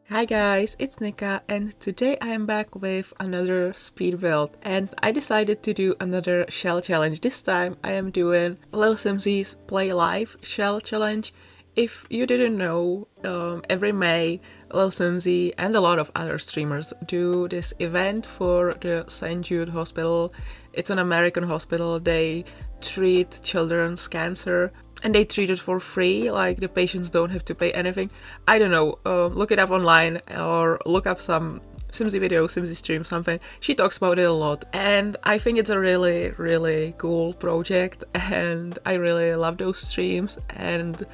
Hi guys, it's Nika and today I am back with another speed build and I decided to do another shell challenge. This time I am doing lilsimsie's Play Live shell challenge. If you didn't know, every May lilsimsie and a lot of other streamers do this event for the St. Jude Hospital. It's an American hospital. They treat children's cancer and they treat it for free, like the patients don't have to pay anything. I don't know, look it up online or look up some Simsie video, Simsie stream, something. She talks about it a lot and I think it's a really, really cool project and I really love those streams. And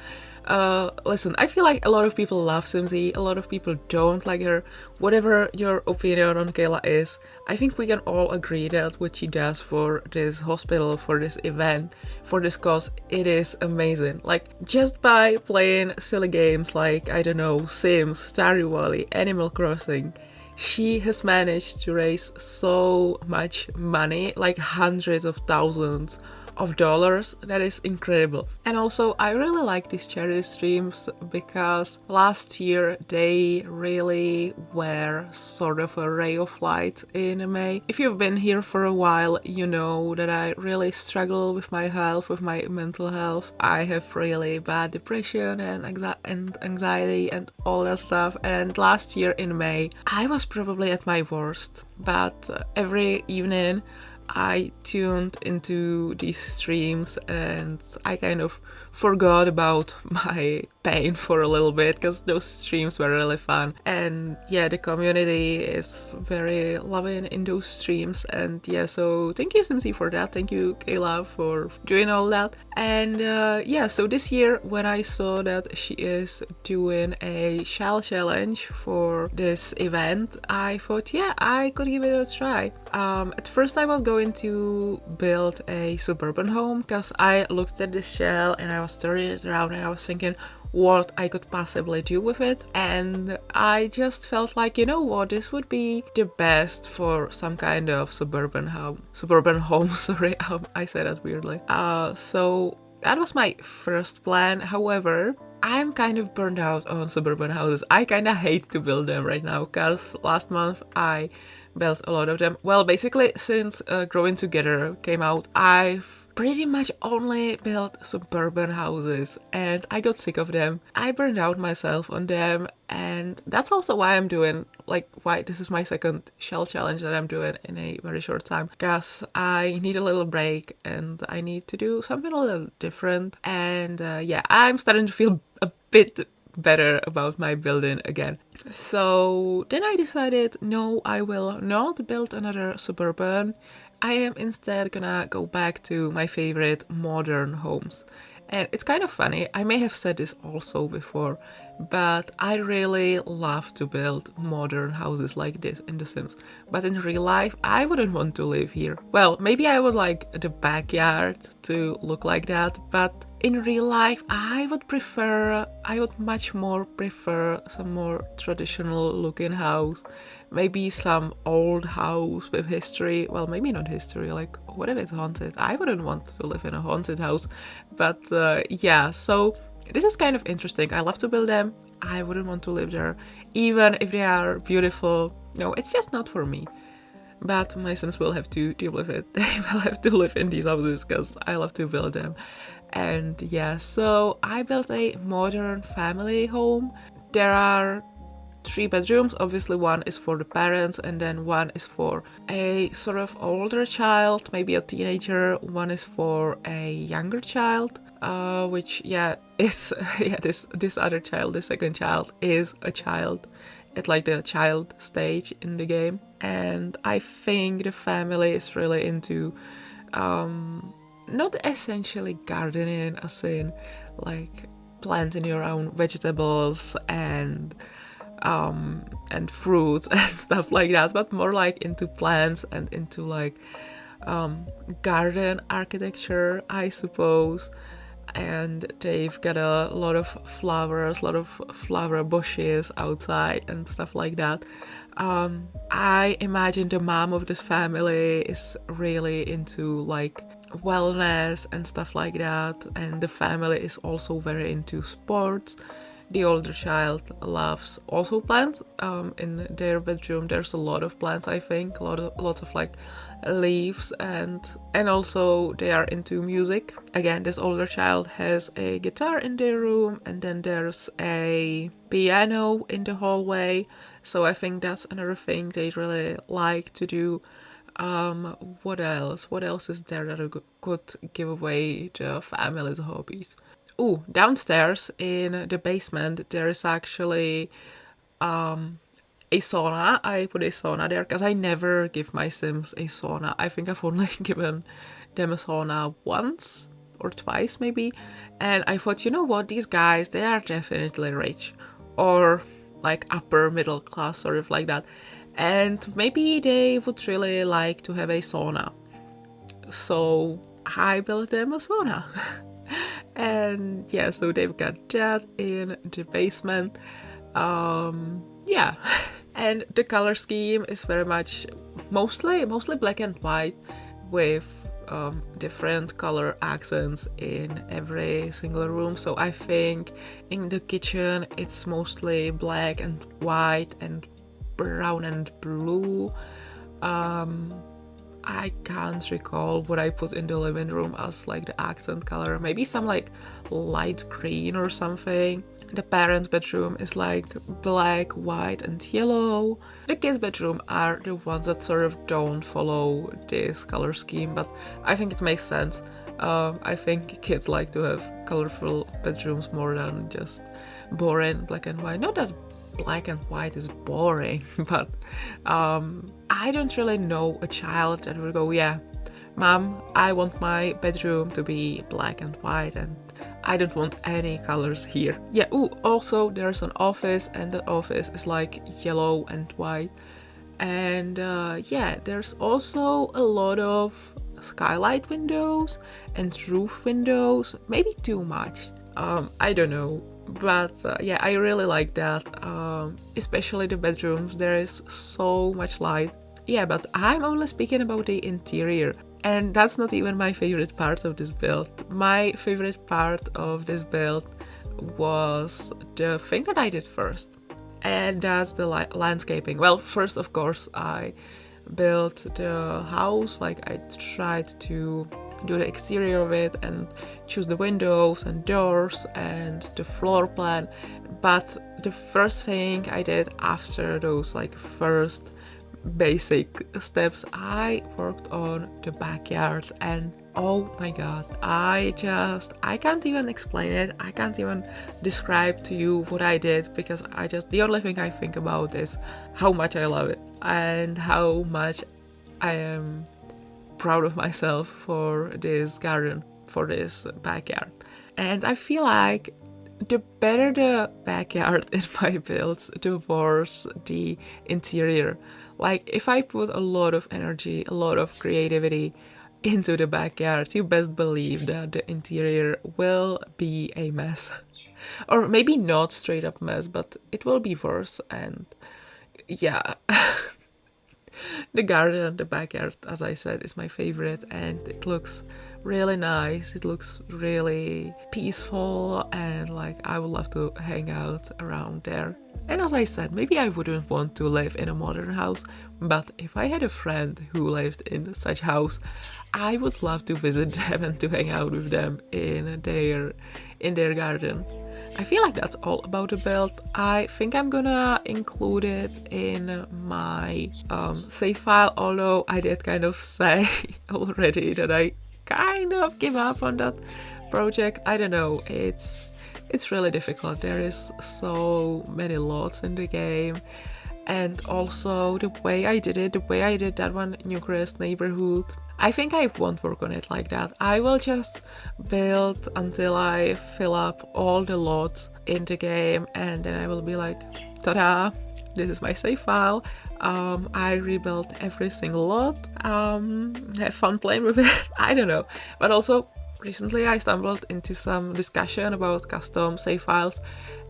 listen, I feel like a lot of people love Simsie, a lot of people don't like her. Whatever your opinion on Kayla is, I think we can all agree that what she does for this hospital, for this event, for this cause, it is amazing. Like, just by playing silly games like, I don't know, Sims, Stardew Valley, Animal Crossing, she has managed to raise so much money, like hundreds of thousands of dollars. That is incredible. And also I really like these charity streams because last year they really were sort of a ray of light in May. If you've been here for a while, you know that I really struggle with my health, with my mental health. I have really bad depression and anxiety and all that stuff, and last year in May I was probably at my worst, but every evening I tuned into these streams and I kind of forgot about my pain for a little bit because those streams were really fun. And yeah, the community is very loving in those streams. And yeah, so thank you Simsie for that. Thank you Kayla for doing all that. And yeah, so this year when I saw that she is doing a shell challenge for this event, I thought, yeah, I could give it a try. At first I was going to build a suburban home because I looked at this shell and I was turning it around and I was thinking what I could possibly do with it, and I just felt like, you know what, this would be the best for some kind of suburban home, sorry, I said that weirdly. So that was my first plan. However, I'm kind of burned out on suburban houses. I kind of hate to build them right now because last month I built a lot of them. Well, basically since Growing Together came out, I've pretty much only built suburban houses and I got sick of them. I burned out myself on them, and that's also why I'm doing, like, why this is my second shell challenge that I'm doing in a very short time, because I need a little break and I need to do something a little different. And yeah, I'm starting to feel a bit better about my building again. So then I decided, no, I will not build another suburban. I am instead gonna go back to my favorite modern homes. And it's kind of funny, I may have said this also before, but I really love to build modern houses like this in The Sims. But in real life, I wouldn't want to live here. Well, maybe I would like the backyard to look like that, but in real life, I would much more prefer some more traditional looking house. Maybe some old house with history. Well, maybe not history, like what if it's haunted? I wouldn't want to live in a haunted house. But yeah, so this is kind of interesting. I love to build them. I wouldn't want to live there, even if they are beautiful. No, it's just not for me. But my Sims will have to deal with it. They will have to live in these houses because I love to build them. And yeah, so I built a modern family home. There are 3 bedrooms. Obviously one is for the parents and then one is for a sort of older child, maybe a teenager. One is for a younger child, which yeah, is yeah, this other child, the second child, is a child at like the child stage in the game. And I think the family is really into not essentially gardening as in like planting your own vegetables and fruits and stuff like that, but more like into plants and into like garden architecture, I suppose. And they've got a lot of flowers, a lot of flower bushes outside and stuff like that. I imagine the mom of this family is really into like wellness and stuff like that, and the family is also very into sports. the older child loves also plants. In their bedroom there's a lot of plants, I think, lots of like leaves, and also they are into music. Again, this older child has a guitar in their room, and then there's a piano in the hallway, so I think that's another thing they really like to do. What else is there that I could give away the family's hobbies? Oh, downstairs in the basement there is actually a sauna. I put a sauna there because I never give my Sims a sauna. I think I've only given them a sauna once or twice maybe. And I thought, you know what, these guys, they are definitely rich or like upper middle class, sort of like that. And maybe they would really like to have a sauna. So I built them a sauna. And yeah, so they've got that in the basement. Yeah. And the color scheme is very much mostly black and white with different color accents in every single room. So I think in the kitchen it's mostly black and white and brown and blue. I can't recall what I put in the living room as like the accent color. Maybe some like light green or something. The parents' bedroom is like black, white and yellow. The kids' bedroom are the ones that sort of don't follow this color scheme, but I think it makes sense. I think kids like to have colorful bedrooms more than just boring black and white. Not that black and white is boring, but I don't really know a child that would go, yeah, Mom, I want my bedroom to be black and white and I don't want any colors here. Yeah, also there's an office and the office is like yellow and white. And yeah, there's also a lot of skylight windows and roof windows, maybe too much. I don't know. But yeah, I really like that, especially the bedrooms. There is so much light. Yeah, but I'm only speaking about the interior. And that's not even my favorite part of this build. My favorite part of this build was the thing that I did first. And that's the landscaping. Well, first, of course, I built the house. Like, I tried to do the exterior of it and choose the windows and doors and the floor plan. But the first thing I did after those like first basic steps, I worked on the backyard, and oh my god, I can't even explain it. I can't even describe to you what I did, because the only thing I think about is how much I love it and how much I am proud of myself for this garden, for this backyard. And I feel like the better the backyard in my builds, the worse the interior. Like, if I put a lot of energy, a lot of creativity into the backyard, you best believe that the interior will be a mess. Or maybe not straight up mess, but it will be worse. And yeah, the garden, the backyard, as I said, is my favorite, and it looks really nice. It looks really peaceful, and like I would love to hang out around there. And as I said, maybe I wouldn't want to live in a modern house, but if I had a friend who lived in such house, I would love to visit them and to hang out with them in their garden. I feel like that's all about the build. I think I'm gonna include it in my save file, although I did kind of say already that I kind of give up on that project. I don't know, it's really difficult. There is so many lots in the game, and also the way I did that one, Newcrest neighborhood, I think I won't work on it like that. I will just build until I fill up all the lots in the game, and then I will be like, ta-da, this is my save file. I rebuilt every single lot, have fun playing with it. I don't know. But also, recently I stumbled into some discussion about custom save files,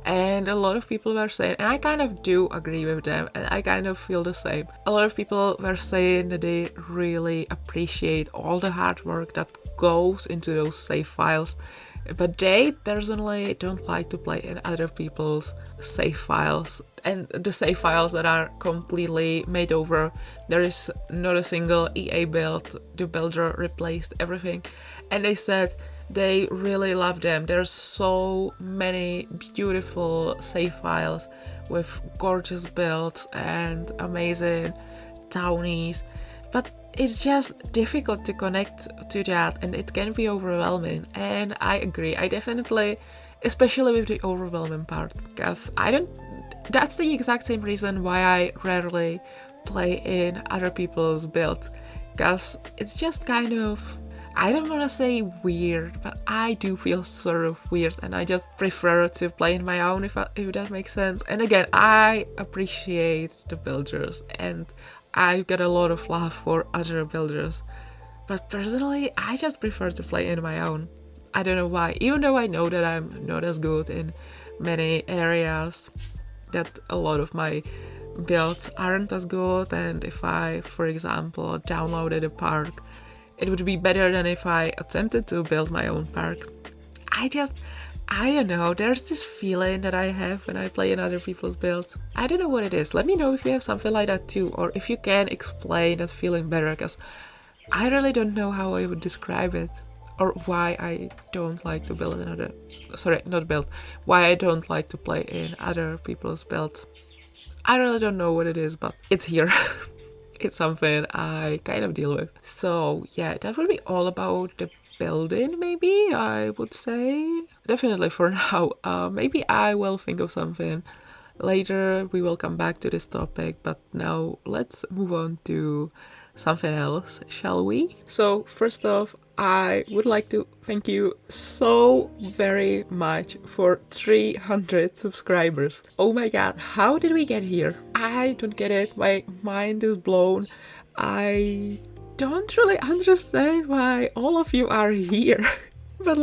and a lot of people were saying, and I kind of do agree with them, and I kind of feel the same. A lot of people were saying that they really appreciate all the hard work that goes into those save files, But they personally don't like to play in other people's save files, and the save files that are completely made over. There is not a single EA build. The builder replaced everything, and they said they really love them. There's so many beautiful save files with gorgeous builds and amazing townies, but it's just difficult to connect to that, and it can be overwhelming. And I agree, I definitely, especially with the overwhelming part, because that's the exact same reason why I rarely play in other people's builds, because it's just kind of, I don't want to say weird, but I do feel sort of weird, and I just prefer to play in my own, if that makes sense. And again, I appreciate the builders, and I've got a lot of love for other builders, but personally, I just prefer to play in my own. I don't know why, even though I know that I'm not as good in many areas, that a lot of my builds aren't as good, and if I, for example, downloaded a park, it would be better than if I attempted to build my own park. I don't know, there's this feeling that I have when I play in other people's builds. I don't know what it is. Let me know if you have something like that too, or if you can explain that feeling better, because I really don't know how I would describe it, or why I don't like to build why I don't like to play in other people's builds. I really don't know what it is, but it's here. It's something I kind of deal with. So yeah, that would be all about the building, maybe, I would say. Definitely for now. Maybe I will think of something later. We will come back to this topic, but now let's move on to something else, shall we? So first off, I would like to thank you so very much for 300 subscribers. Oh my god, how did we get here? I don't get it. My mind is blown. I don't really understand why all of you are here. But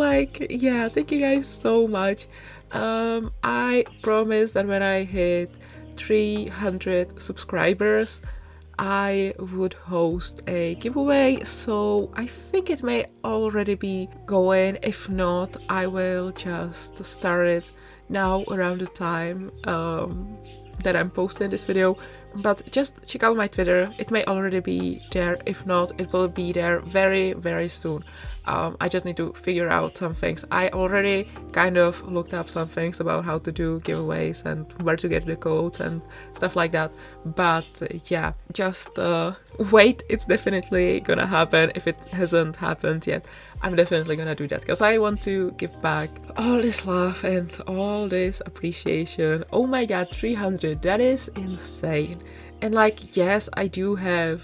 yeah, thank you guys so much. I promise that when I hit 300 subscribers, I would host a giveaway, so I think it may already be going. If not, I will just start it now around the time that I'm posting this video. But just check out my Twitter, it may already be there. If not, it will be there very, very soon. I just need to figure out some things. I already kind of looked up some things about how to do giveaways and where to get the codes and stuff like that. But yeah, just wait, it's definitely gonna happen. If it hasn't happened yet, I'm definitely gonna do that, because I want to give back all this love and all this appreciation. Oh my god, 300, that is insane. And yes, I do have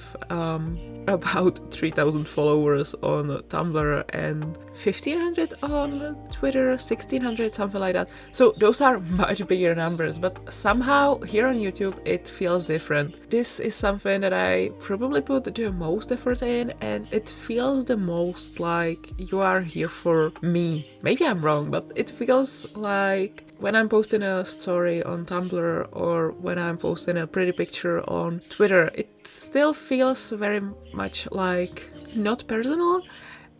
about 3,000 followers on Tumblr and 1,500 on Twitter, 1,600, something like that. So those are much bigger numbers, but somehow here on YouTube it feels different. This is something that I probably put the most effort in, and it feels the most like you are here for me. Maybe I'm wrong, but it feels like when I'm posting a story on Tumblr or when I'm posting a pretty picture on Twitter, it still feels very much like not personal,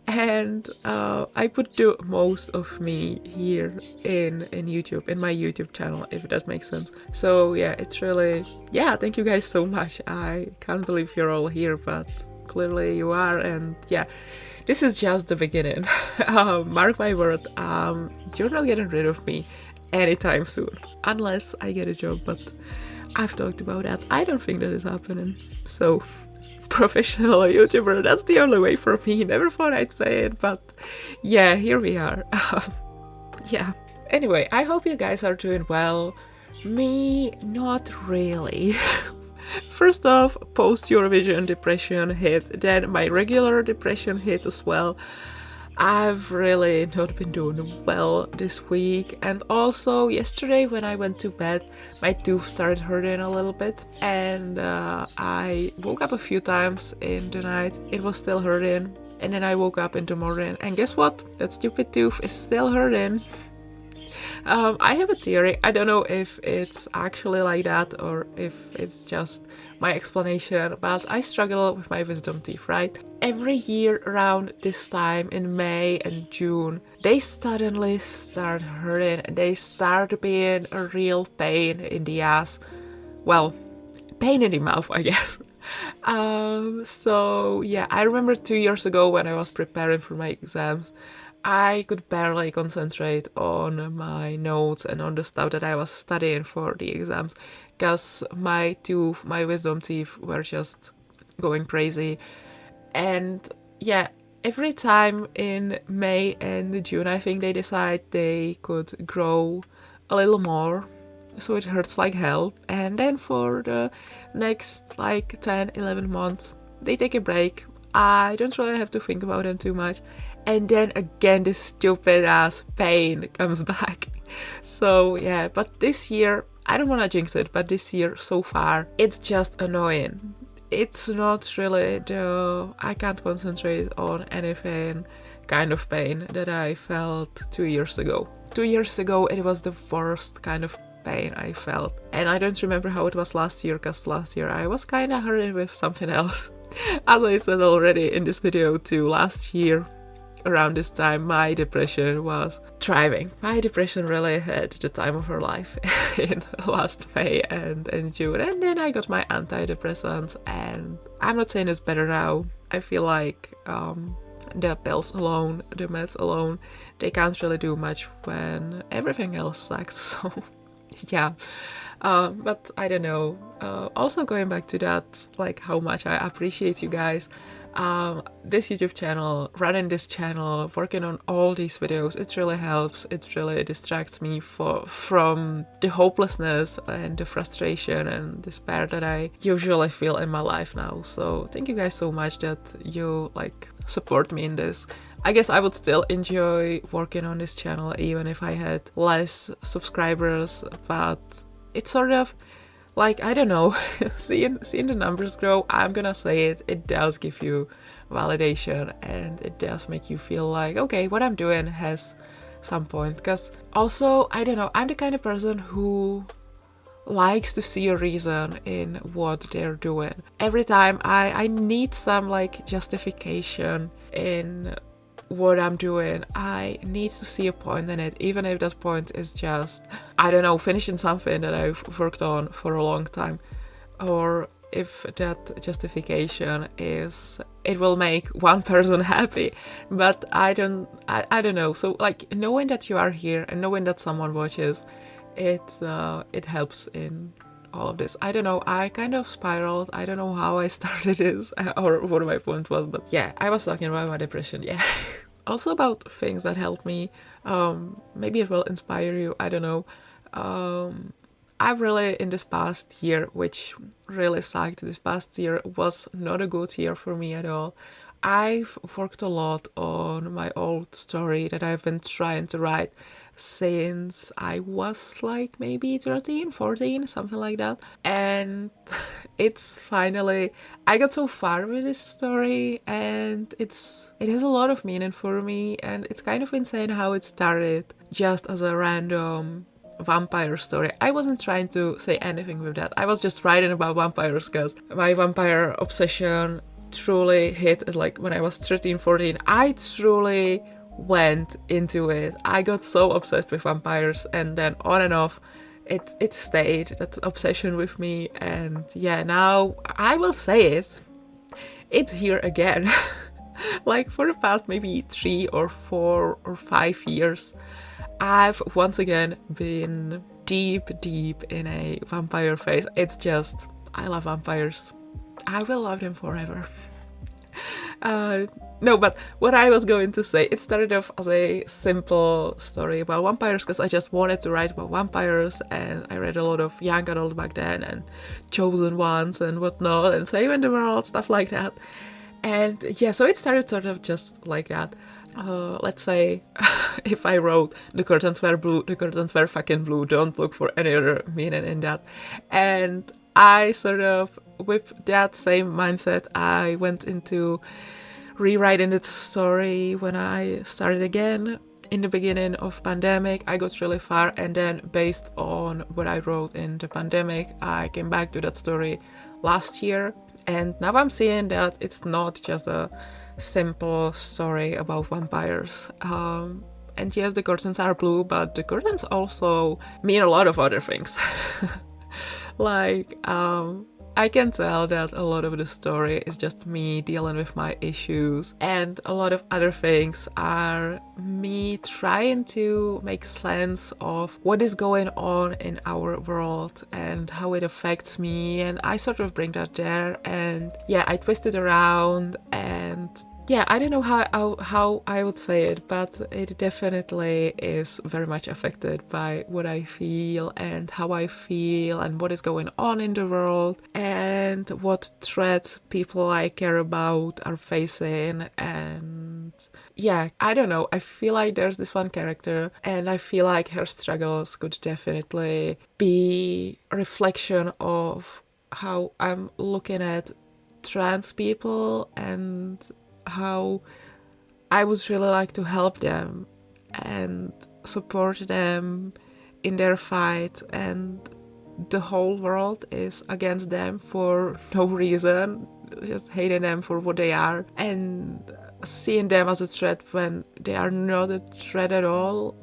and I put the most of me here in YouTube, in my YouTube channel, if that makes sense. So yeah, it's really, yeah, thank you guys so much. I can't believe you're all here, but clearly you are, and yeah, this is just the beginning. Mark my word, you're not getting rid of me anytime soon, unless I get a job, but I've talked about that. I don't think that is happening. So, professional YouTuber, that's the only way for me. Never thought I'd say it, but yeah, here we are. Yeah. Anyway, I hope you guys are doing well. Me, not really. First off, post-Eurovision depression hit, then my regular depression hit as well. I've really not been doing well this week, and also yesterday when I went to bed, my tooth started hurting a little bit, and I woke up a few times in the night. It was still hurting, and then I woke up in the morning, and guess what? That stupid tooth is still hurting. I have a theory. I don't know if it's actually like that or if it's just my explanation, but I struggle with my wisdom teeth, right? Every year around this time in May and June, they suddenly start hurting and they start being a real pain in the ass. Well, pain in the mouth, I guess. So yeah, I remember 2 years ago when I was preparing for my exams, I could barely concentrate on my notes and on the stuff that I was studying for the exams because my wisdom teeth were just going crazy. And yeah, every time in May and June, I think they decide they could grow a little more, so it hurts like hell. And then for the next like 10-11 months, they take a break. I don't really have to think about them too much. And then again, this stupid ass pain comes back. So yeah, but this year, I don't want to jinx it, but this year so far, it's just annoying. It's not really I can't concentrate on anything kind of pain that I felt 2 years ago. 2 years ago, it was the worst kind of pain I felt. And I don't remember how it was last year, because last year I was kind of hurting with something else. As I said already in this video too, last year, around this time, my depression was thriving. My depression really had the time of her life in last May and June. And then I got my antidepressants, and I'm not saying it's better now. I feel like the pills alone, the meds alone, they can't really do much when everything else sucks. So yeah, but I don't know. Also going back to that, like how much I appreciate you guys. This YouTube channel, running this channel, working on all these videos, it really helps. It really distracts me from the hopelessness and the frustration and despair that I usually feel in my life now. So thank you guys so much that you like support me in this. I guess I would still enjoy working on this channel even if I had less subscribers, but it's sort of like, I don't know, seeing the numbers grow, I'm gonna say it does give you validation and it does make you feel like, okay, what I'm doing has some point. Because also, I don't know, I'm the kind of person who likes to see a reason in what they're doing. Every time I need some like justification in what I'm doing, I need to see a point in it, even if that point is just, I don't know, finishing something that I've worked on for a long time, or if that justification is it will make one person happy. But I don't know. So like knowing that you are here and knowing that someone watches, it helps in all of this. I don't know, I kind of spiraled. I don't know how I started this or what my point was, but yeah, I was talking about my depression, yeah. Also about things that helped me, maybe it will inspire you, I don't know. I've really, in this past year, which really sucked, this past year was not a good year for me at all. I've worked a lot on my old story that I've been trying to write since I was like maybe 13, 14, something like that. And it's finally, I got so far with this story and it has a lot of meaning for me, and it's kind of insane how it started just as a random vampire story. I wasn't trying to say anything with that. I was just writing about vampires because my vampire obsession truly hit like when I was 13, 14. I truly went into it. I got so obsessed with vampires, and then on and off it stayed, that obsession with me. And yeah, now I will say it's here again. Like for the past maybe 3 or 4 or 5 years, I've once again been deep in a vampire phase. It's just, I love vampires. I will love them forever. No, but what I was going to say, it started off as a simple story about vampires because I just wanted to write about vampires, and I read a lot of young adult back then and Chosen Ones and whatnot and Saving the World, stuff like that. And yeah, so it started sort of just like that. Let's say if I wrote the curtains were blue, the curtains were fucking blue, don't look for any other meaning in that. And I sort of, with that same mindset, I went into rewriting the story when I started again. in the beginning of pandemic, I got really far, and then based on what I wrote in the pandemic, I came back to that story last year, and now I'm seeing that it's not just a simple story about vampires. And yes, the curtains are blue, but the curtains also mean a lot of other things. Like, I can tell that a lot of the story is just me dealing with my issues, and a lot of other things are me trying to make sense of what is going on in our world and how it affects me, and I sort of bring that there, and yeah, I twist it around, and yeah, I don't know how I would say it, but it definitely is very much affected by what I feel and how I feel and what is going on in the world and what threats people I care about are facing. And yeah, I don't know, I feel like there's this one character, and I feel like her struggles could definitely be a reflection of how I'm looking at trans people and how I would really like to help them and support them in their fight, and the whole world is against them for no reason, just hating them for what they are and seeing them as a threat when they are not a threat at all.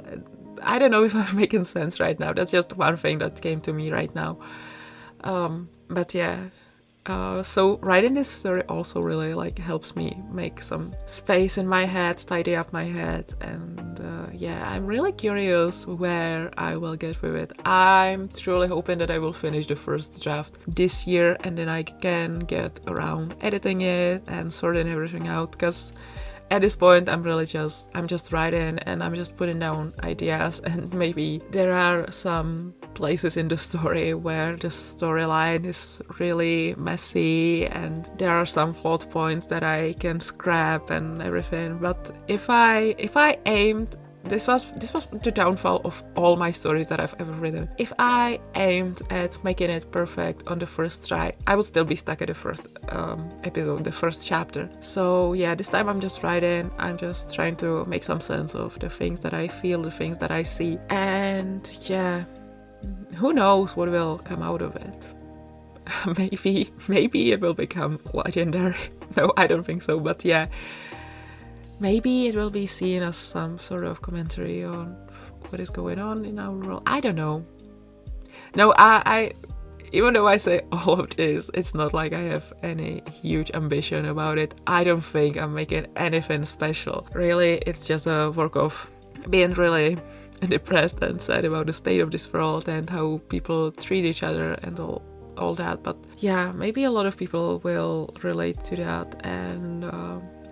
I don't know if I'm making sense right now. That's just one thing that came to me right now. But yeah. So writing this story also really like helps me make some space in my head, tidy up my head, and yeah, I'm really curious where I will get with it. I'm truly hoping that I will finish the first draft this year, and then I can get around editing it and sorting everything out, because at this point I'm just writing and I'm just putting down ideas, and maybe there are some places in the story where the storyline is really messy and there are some plot points that I can scrap and everything. But if I aimed, this was the downfall of all my stories that I've ever written. If I aimed at making it perfect on the first try, I would still be stuck at the first episode, the first chapter. So yeah, this time I'm just writing, I'm just trying to make some sense of the things that I feel, the things that I see, and yeah, who knows what will come out of it. Maybe it will become legendary. No, I don't think so, but yeah, maybe it will be seen as some sort of commentary on what is going on in our world. I don't know. No, I even though I say all of this, it's not like I have any huge ambition about it. I don't think I'm making anything special. Really, it's just a work of being really depressed and sad about the state of this world and how people treat each other and all that. But yeah, maybe a lot of people will relate to that, and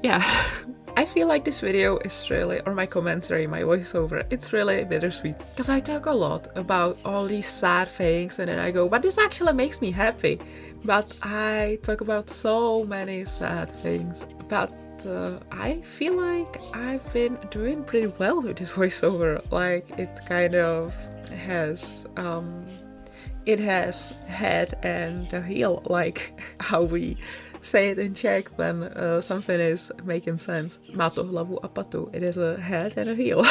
yeah. I feel like this video is really, or my commentary, my voiceover, it's really bittersweet, because I talk a lot about all these sad things and then I go, but this actually makes me happy. But I talk about so many sad things, but I feel like I've been doing pretty well with this voiceover. Like, it kind of has it has head and a heel, like how we say it in Czech when something is making sense. Má to hlavu a patu. It is a head and a heel.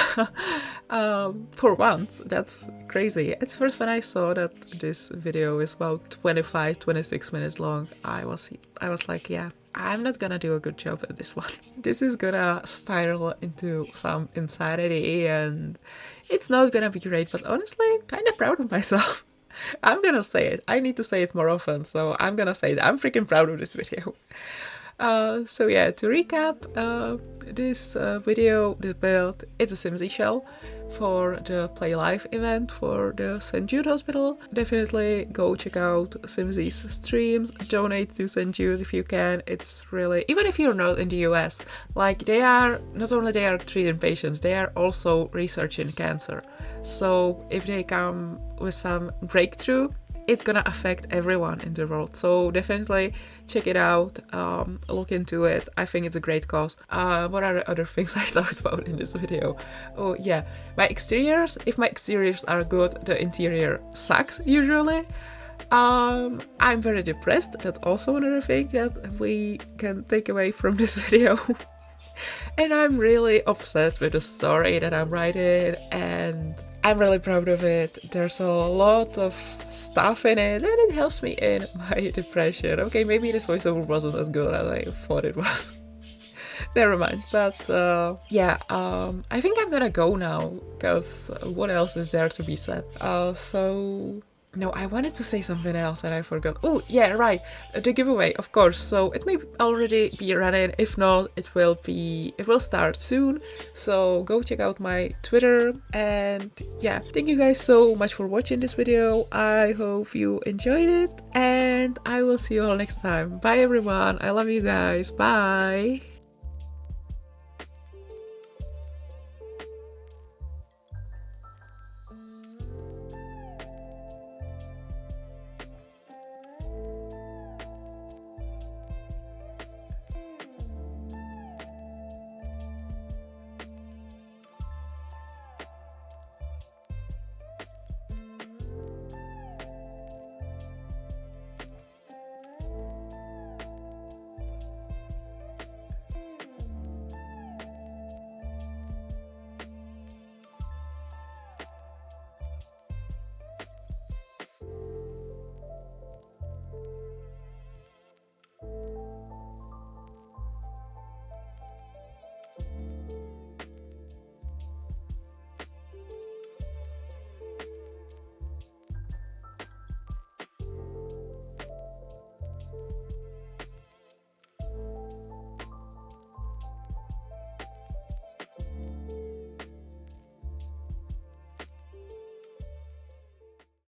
For once, that's crazy. At first, when I saw that this video is about 25-26 minutes long, I was like, yeah, I'm not gonna do a good job at this one. This is gonna spiral into some insanity and it's not gonna be great, but honestly, kind of proud of myself. I'm gonna say it. I need to say it more often, so I'm gonna say that I'm freaking proud of this video. So yeah, to recap, this video, this build, it's a Simsie shell for the Play Live event for the St. Jude Hospital. Definitely go check out Simsie's streams, donate to St. Jude if you can. It's really, even if you're not in the US, like they are, not only they are treating patients, they are also researching cancer. So if they come with some breakthrough, it's gonna affect everyone in the world. So definitely check it out, look into it. I think it's a great cause. What are the other things I talked about in this video? Oh yeah, my exteriors. If my exteriors are good, the interior sucks usually. I'm very depressed. That's also another thing that we can take away from this video. And I'm really obsessed with the story that I'm writing, and I'm really proud of it. There's a lot of stuff in it, and it helps me in my depression. Okay, maybe this voiceover wasn't as good as I thought it was. Never mind. But yeah, I think I'm gonna go now, because what else is there to be said? No, I wanted to say something else and I forgot. Oh, yeah, right. The giveaway, of course. So it may already be running. If not, it will start soon. So go check out my Twitter. And yeah, thank you guys so much for watching this video. I hope you enjoyed it. And I will see you all next time. Bye, everyone. I love you guys. Bye.